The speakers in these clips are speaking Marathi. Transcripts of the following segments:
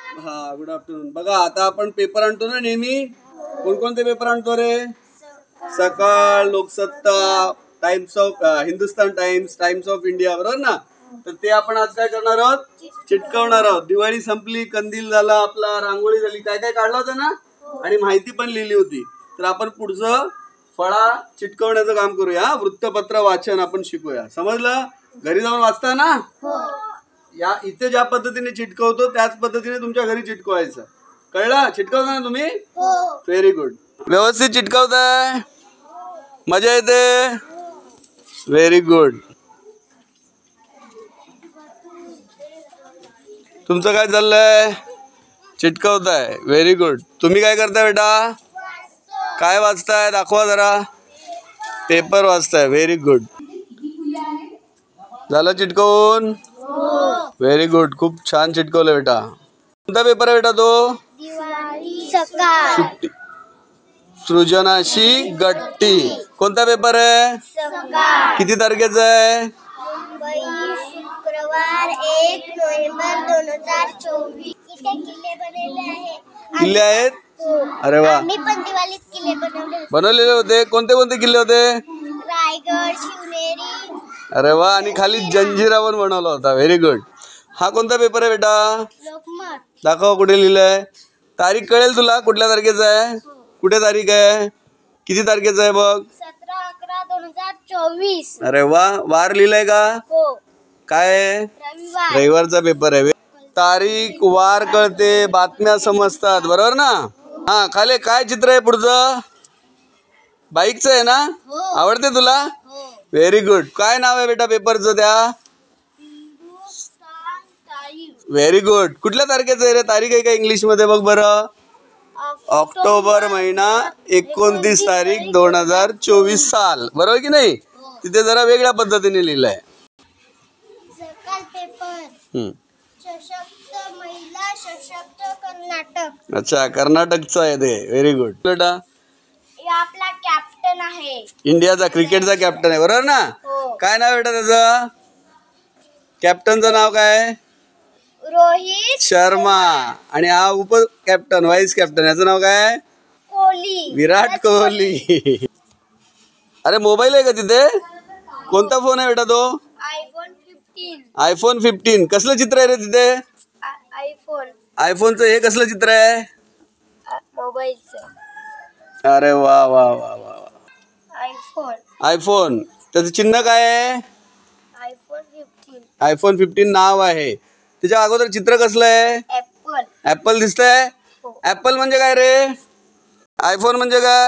हा, गुड आफ्टरनून. बघा आता आपण पेपर आणतो ना नेहमी. कोणकोणते पेपर आणतो रे? सकाळ, Loksatta, times of Hindustan times, times of India, बरोबर ना? तर ते आपण आज काय करणार आहोत? चिटकवणार आहोत. दिवाळी संपली, कंदील झाला आपला, रांगोळी झाली, काय काय काढलं होतं ना, आणि माहिती पण लिहिली होती. तर आपण पुढचं फळा चिटकवण्याचं काम करूया. वृत्तपत्र वाचन आपण शिकूया. समजलं? घरी जाऊन वाचता ना? या इथे ज्या पद्धतीने चिटकवतो त्याच पद्धतीने तुमच्या घरी चिटकवायचं. कळलं? चिटकवता ना तुम्ही? Very good. व्यवस्थित चिटकवताय? मजा येते? Very good. तुमचं काय चाललंय? चिटकवताय. Very good. तुम्ही काय करताय बेटा? काय वाचताय? दाखवा जरा. पेपर वाचताय. Very good. झालं चिटकवून? Very good. खूप छान चिटकवलं बेटा. कोणता पेपर आहे बेटा तो? सुट्टी. सृजनाशी गट्टी. कोणता पेपर आहे? किती तारखेचा आहे? शुक्रवार 1 नोव्हेंबर 2024. इथे किल्ले बनवले आहेत. किल्ले आहेत? अरे वा. मी पण दिवाळीत किल्ले बनवलेले होते. कोणते कोणते किल्ले होते? रायगड, शिवनेरी. अरे वा. आणि खाली जंजिरा पण बनवला होता. Very good. हा कोणता पेपर आहे बेटा? लोकमत. दाखव कुठे लिहिलंय. तारीख कळेल तुला कुठल्या तारखेचं आहे? कुठे तारीख आहे? किती तारखेचं आहे बघ? 17/11/2024. अरे वा. वार लिहिलंय का? हो. काय आहे? रविवार. रविवारचा पेपर आहे. तारीख वार कळते, बातम्या समजतात, बरोबर ना? हा, खाली काय चित्र आहे पुढचं? बाईकचं आहे ना? आवडते तुला? Very good. काय नाव आहे बेटा पेपरचं त्या? Very good. कुठल्या तारखेचं आहे रे? तारीख आहे का इंग्लिश मध्ये बघ बरं? ऑक्टोबर महिना 29 तारीख 2024 साल. बरोबर की नाही? तिथे जरा वेगळ्या पद्धतीने लिहिलंय. सकाळ पेपर. सशक्त महिला, सशक्त कर्नाटक. अच्छा, कर्नाटकचा आहे ते. व्हेरी गुड बेटा. आपला कॅप्टन आहे. इंडियाचा क्रिकेटचा कॅप्टन आहे, बरोबर ना? काय नाव बेटा त्याचं? कॅप्टनचं नाव काय? रोहित शर्मा. आणि हा उप कॅप्टन, व्हाईस कॅप्टन, याचं नाव काय? कोहली. विराट कोहली. अरे मोबाईल आहे का तिथे? कोणता फोन आहे बेटा तो? आयफोन 15. आयफोन 15. कसलं चित्र आहे रे तिथे? आयफोन. आयफोनचं हे कसलं चित्र आहे? मोबाईलचं. अरे वा वा वा वा. आयफोन. आयफोन. त्याचं चिन्ह काय आहे? आयफोन 15. आयफोन 15 नाव आहे. त्याच्या अगोदर चित्र कसलं आहे? ऍपल. ऍपल दिसतंय? ऍपल म्हणजे काय रे? आयफोन म्हणजे काय?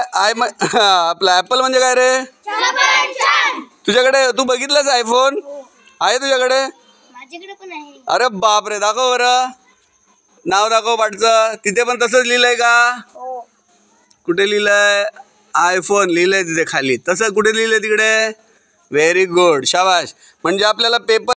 आपला ऍपल म्हणजे काय रे? तुझ्याकडे तू बघितलंस आयफोन? आहे तुझ्याकडे? माझ्याकडे पण आहे. अरे बाप रे. दाखव बरं. नाव दाखव पाठचं. तिथे पण तसंच लिहिलंय का? कुठे लिहिलंय? आयफोन लिहिलंय तिथे खाली. तसं कुठे लिहिलंय तिकडे? Very good. शाबाश. म्हणजे आपल्याला पेपर